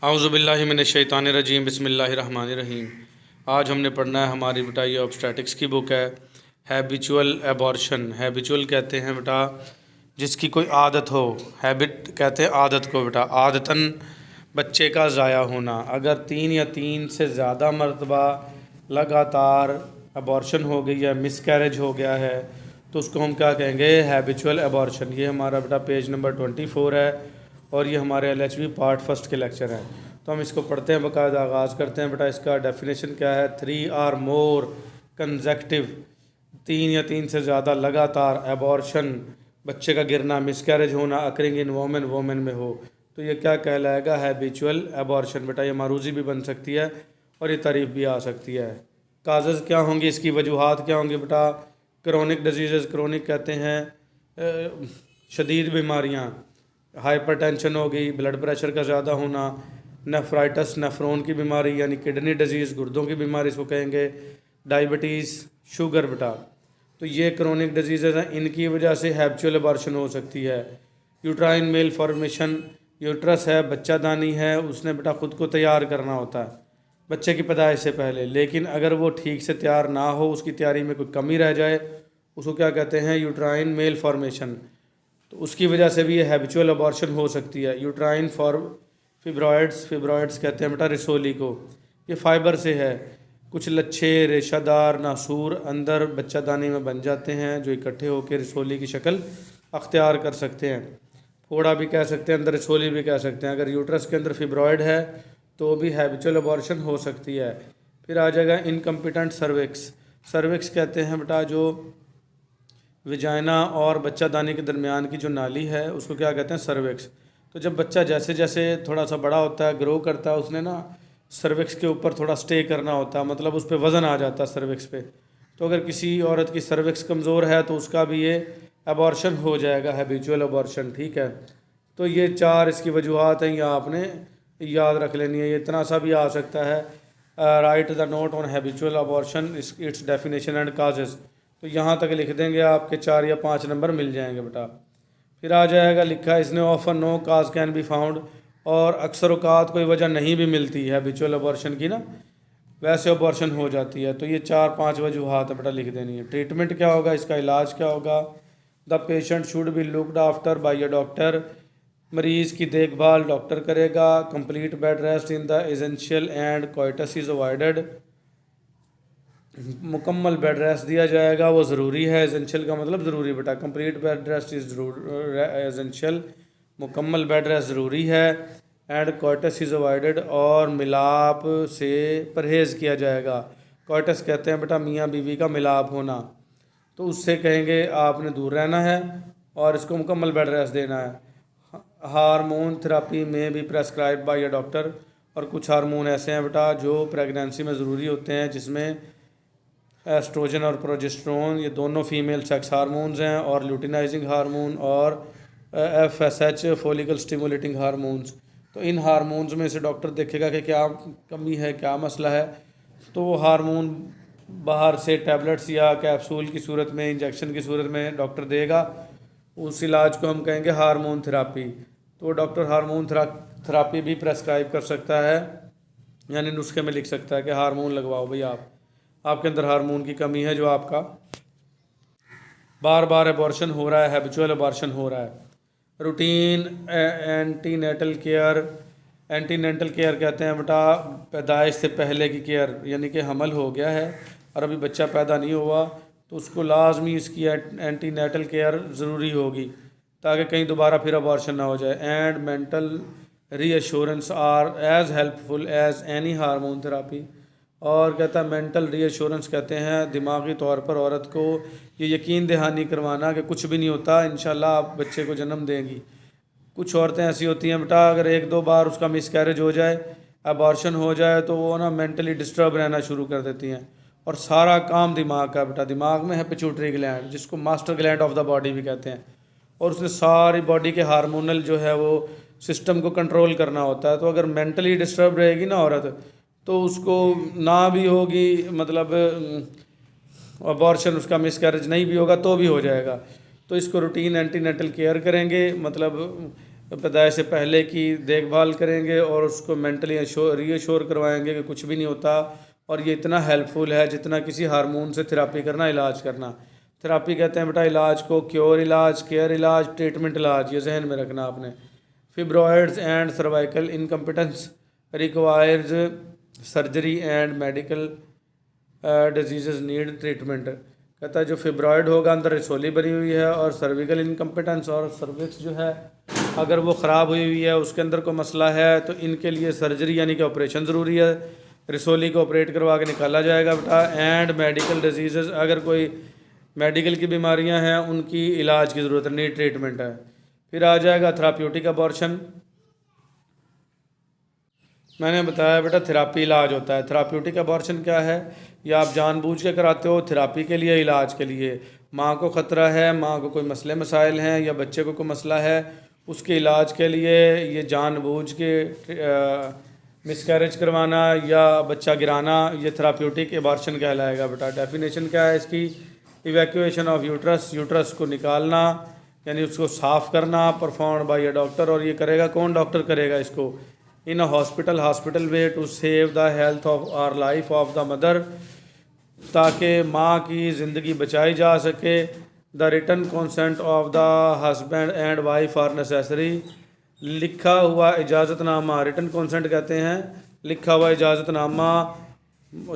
औज़ुबिल्लाहि मिनश्शैतानिर्रजीम बिस्मिल्लाहिर्रहमानिर्रहीम। आज हमने पढ़ना है हमारी बेटा ये ऑब्स्टेटिक्स की बुक है हैबिचुअल एबॉर्शन। हैबिचुअल कहते हैं बेटा जिसकी कोई आदत हो, हैबिट कहते हैं आदत को बेटा। आदतन बच्चे का ज़ाया होना, अगर 3 या 3 से ज़्यादा मरतबा लगातार एबॉर्शन हो गई है, मिसकैरेज हो गया है, तो उसको हम क्या कहेंगे? Habitual abortion. ये हमारा बेटा पेज नंबर 24 है और ये हमारे LHB पार्ट फर्स्ट के लेक्चर हैं। तो हम इसको पढ़ते हैं, बाकायदा आगाज़ करते हैं बेटा। इसका डेफिनेशन क्या है? 3 और मोर कंसेक्टिव, 3 या 3 से ज़्यादा लगातार एबॉर्शन, बच्चे का गिरना, मिसकैरेज होना, अकरिंग इन वोमेन में हो, तो ये क्या कहलाएगा? Habitual abortion. बेटा ये मारूजी भी बन सकती है और ये तारीफ भी आ सकती है। काजेज़ क्या होंगी, इसकी वजूहात क्या होंगी बेटा? क्रोनिक डिजीज़, क्रोनिक कहते हैं शदीद बीमारियाँ, हाइपरटेंशन हो गई, ब्लड प्रेशर का ज़्यादा होना, नेफ्राइटिस, नेफ्रोन की बीमारी यानी किडनी डिजीज़, गुर्दों की बीमारी इसको कहेंगे, डायबिटीज़, शुगर बेटा। तो ये क्रोनिक डिजीज़ हैं, इनकी वजह से हैबिचुअल एबॉर्शन हो सकती है। यूट्राइन मेल फॉर्मेशन, यूट्रस है, बच्चादानी है, उसने बेटा ख़ुद को तैयार करना होता है बच्चे की पैदाइश से पहले, लेकिन अगर वो ठीक से तैयार ना हो, उसकी तैयारी में कोई कमी रह जाए, उसको क्या कहते हैं? Uterine malformation. तो उसकी वजह से भी ये हैबिचुअल अबॉर्शन हो सकती है। यूट्राइन फॉर फिब्रॉइड्स, फिब्रॉइड्स कहते हैं बेटा रिसोली को, ये फाइबर से है। कुछ लच्छे रेशादार नासूर अंदर बच्चादानी में बन जाते हैं जो इकट्ठे होकर रिसोली की शक्ल अख्तियार कर सकते हैं। फोड़ा भी कह सकते हैं, अंदर रिसोली भी कह सकते हैं। अगर यूट्रस के अंदर फिब्रॉइड है तो भी हैबिचुअल अबॉर्शन हो सकती है। फिर आ जाएगा इनकम्पिटेंट सर्विक्स। सर्विक्स कहते हैं बेटा जो विजाइना और बच्चादानी के दरमियान की जो नाली है उसको क्या कहते हैं? सर्विक्स। तो जब बच्चा जैसे जैसे थोड़ा सा बड़ा होता है, ग्रो करता है, उसने ना सर्विक्स के ऊपर थोड़ा स्टे करना होता है, मतलब उस पर वज़न आ जाता है सर्विक्स पे। तो अगर किसी औरत की सर्विक्स कमज़ोर है तो उसका भी ये अबॉर्शन हो जाएगा, हैबिचुअल अबॉर्शन। ठीक है, तो ये 4 इसकी वजूहात हैं, ये आपने याद रख लेनी है। ये इतना सा भी आ सकता है, right the note on habitual abortion, it's definition and causes. तो यहाँ तक लिख देंगे, आपके 4 या 5 नंबर मिल जाएंगे बेटा। फिर आ जाएगा लिखा इसने ऑफर no cause can be found, और अक्सर औकात कोई वजह नहीं भी मिलती है हैबिचुअल अबॉर्शन की ना, वैसे अबॉर्शन हो जाती है। तो ये 4-5 वजूहात बेटा लिख देनी है। ट्रीटमेंट क्या होगा, इसका इलाज क्या होगा? The patient should be looked after bye a doctor, मरीज़ की देखभाल डॉक्टर करेगा। Complete bed rest in the essential and coitus is avoided, मुकम्मल बेड रेस्ट दिया जाएगा, वो ज़रूरी है। एसेंशियल का मतलब ज़रूरी बेटा, complete bed rest is essential, मुकम्मल बेड रेस्ट ज़रूरी है। एंड कोइटस इज़ अवॉइडेड, और मिलाप से परहेज़ किया जाएगा। कोइटस कहते हैं बेटा मियाँ बीवी का मिलाप होना, तो उससे कहेंगे आपने दूर रहना है और इसको मुकम्मल बेड रेस्ट देना है। हार्मोन थेरापी में भी प्रेस्क्राइब बाय अ डॉक्टर, और कुछ हार्मोन ऐसे हैं बेटा जो प्रेगनेंसी में ज़रूरी होते हैं, जिसमें एस्ट्रोजन और प्रोजेस्टेरोन, ये दोनों फीमेल सेक्स हार्मोन्स हैं, और ल्यूटिनाइजिंग हार्मोन और FSH फॉलिकल स्टिमुलेटिंग हार्मोन्स। तो इन हार्मोन्स में से डॉक्टर देखेगा कि क्या कमी है, क्या मसला है, तो वो हार्मोन बाहर से टैबलेट्स या कैप्सूल की सूरत में, इंजेक्शन की सूरत में डॉक्टर देगा। उस इलाज को हम कहेंगे हार्मोन थेरापी। तो डॉक्टर हार्मोन थेरापी भी प्रेस्क्राइब कर सकता है, यानी नुस्खे में लिख सकता है कि हार्मोन लगवाओ भाई, आपके अंदर हार्मोन की कमी है, जो आपका बार बार एबॉर्शन हो रहा है, हैबिचुअल एबॉर्शन हो रहा है। Routine antenatal care, antenatal care कहते हैं बेटा पैदाइश से पहले की केयर, यानी कि हमल हो गया है और अभी बच्चा पैदा नहीं हुआ, तो उसको लाजमी इसकी एंटीनेटल केयर ज़रूरी होगी, ताकि कहीं दोबारा फिर अबॉर्शन ना हो जाए। And mental reassurance are as helpful as any hormone therapy, और कहता है मेंटल रीअश्योरेंस कहते हैं दिमागी तौर पर औरत को ये यकीन दहानी करवाना कि कुछ भी नहीं होता, इंशाल्लाह आप बच्चे को जन्म देंगी। कुछ औरतें ऐसी होती हैं बेटा, अगर 1-2 बार उसका मिसकैरेज हो जाए, अबॉर्शन हो जाए, तो वो ना मेंटली डिस्टर्ब रहना शुरू कर देती हैं, और सारा काम दिमाग का बेटा। दिमाग में है पिट्यूटरी ग्लैंड, जिसको master gland of the body भी कहते हैं, और उसने सारी बॉडी के हार्मोनल जो है वो सिस्टम को कंट्रोल करना होता है। तो अगर मेंटली डिस्टर्ब रहेगी ना औरत, तो उसको ना भी होगी, मतलब अबॉर्शन, उसका मिसकैरेज नहीं भी होगा तो भी हो जाएगा। तो इसको रूटीन एंटीनेटल केयर करेंगे, मतलब पैदाइश से पहले की देखभाल करेंगे और उसको मेंटली रीअश्योर करवाएंगे कि कुछ भी नहीं होता। और ये इतना हेल्पफुल है जितना किसी हार्मोन से थेरापी करना, इलाज करना। थेरापी कहते हैं बेटा इलाज को, क्योर इलाज, केयर इलाज, ट्रीटमेंट इलाज, ये जहन में रखना आपने। Fibroids and cervical incompetence requires surgery and medical disease need treatment. कहता है जो फिब्रॉयड होगा, अंदर रिसोली बनी हुई है, और सर्विकल इनकम्पिटेंस और सर्विक्स जो है अगर वो ख़राब हुई हुई है, उसके अंदर कोई मसला है, तो इनके लिए सर्जरी यानी कि ऑपरेशन ज़रूरी है। रिसोली को ऑपरेट करवा के निकाला जाएगा बेटा। एंड मेडिकल डिजीज़, अगर कोई मेडिकल की बीमारियां हैं उनकी इलाज की ज़रूरत है, नीड ट्रीटमेंट है। फिर आ जाएगा थेराप्यूटिक अबॉर्शन। मैंने बताया बेटा थेरापी इलाज होता है। थेराप्यूटिक अबॉर्शन क्या है? या आप जानबूझ के कराते हो थेरापी के लिए, इलाज के लिए। माँ को ख़तरा है, माँ को कोई मसले मसाइल हैं या बच्चे को कोई मसला है, उसके इलाज के लिए ये जानबूझ के मिसकैरेज करवाना या बच्चा गिराना, ये थेराप्यूटिक अबॉर्शन कहलाएगा बेटा। डेफिनेशन क्या है इसकी? इवैक्यूएशन ऑफ यूट्रस, यूट्रस को निकालना यानी उसको साफ़ करना, परफॉर्म बाय अ डॉक्टर। और ये करेगा कौन? डॉक्टर करेगा इसको। In a hospital way to save the health of or life of the mother, ताकि माँ की ज़िंदगी बचाई जा सके। The written consent of the husband and wife are necessary. लिखा हुआ इजाज़तनामा, रिटन कंसेंट कहते हैं, लिखा हुआ इजाज़तनामा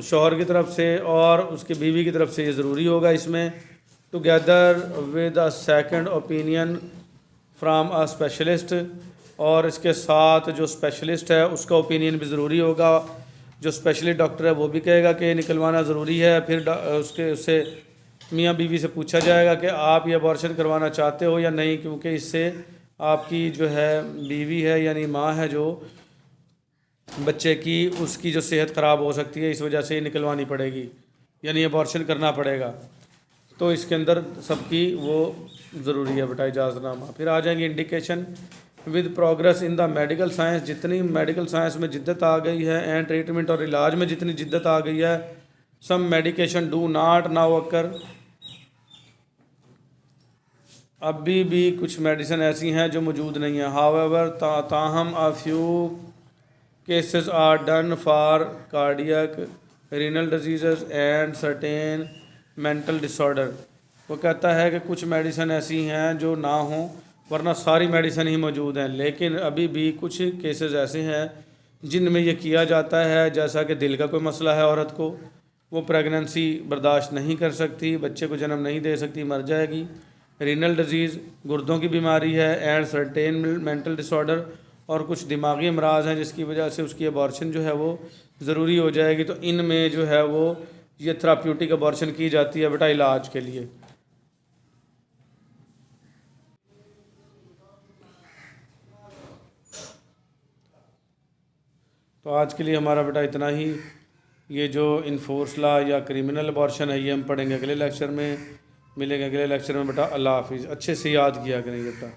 शौहर की तरफ से और उसकी बीवी की तरफ से ये ज़रूरी होगा इसमें। Together with a second opinion from a specialist, और इसके साथ जो स्पेशलिस्ट है उसका ओपिनियन भी ज़रूरी होगा। जो स्पेशलिस्ट डॉक्टर है वो भी कहेगा कि निकलवाना ज़रूरी है। फिर उससे मियाँ बीवी से पूछा जाएगा कि आप ये अबॉर्शन करवाना चाहते हो या नहीं, क्योंकि इससे आपकी जो है बीवी है यानी माँ है जो बच्चे की, उसकी जो सेहत ख़राब हो सकती है, इस वजह से निकलवानी पड़ेगी यानी अबॉर्शन करना पड़ेगा। तो इसके अंदर सबकी वो ज़रूरी है बेटा इजाज़तनामा। फिर आ जाएंगे indication. With progress in the medical science, जितनी मेडिकल साइंस में जिद्दत आ गई है एंड ट्रीटमेंट और इलाज में जितनी जिद्दत आ गई है, some medication do not now occur. अभी भी कुछ मेडिसिन ऐसी हैं जो मौजूद नहीं है। हावेवर ताहम a few cases are done for cardiac, renal disease and certain mental disorder. वो कहता है कि कुछ मेडिसिन ऐसी हैं जो ना हों, वरना सारी मेडिसिन ही मौजूद हैं। लेकिन अभी भी कुछ केसेस ऐसे हैं जिनमें ये किया जाता है, जैसा कि दिल का कोई मसला है औरत को, वो प्रेगनेंसी बर्दाश्त नहीं कर सकती, बच्चे को जन्म नहीं दे सकती, मर जाएगी। रीनल डिजीज़ गुर्दों की बीमारी है, एंड सर्टेन मेंटल डिसऑर्डर, और कुछ दिमागी अमराज हैं जिसकी वजह से उसकी अबॉर्शन जो है वो ज़रूरी हो जाएगी। तो इनमें जो है वो ये थेराप्यूटिक अबॉर्शन की जाती है बेटा इलाज के लिए। तो आज के लिए हमारा बेटा इतना ही। ये जो इन्फोर्स लॉ या क्रिमिनल अबॉर्शन है ये हम पढ़ेंगे अगले लेक्चर में। मिलेंगे अगले लेक्चर में बेटा। अल्लाह हाफिज़। अच्छे से याद किया करेंगे बेटा।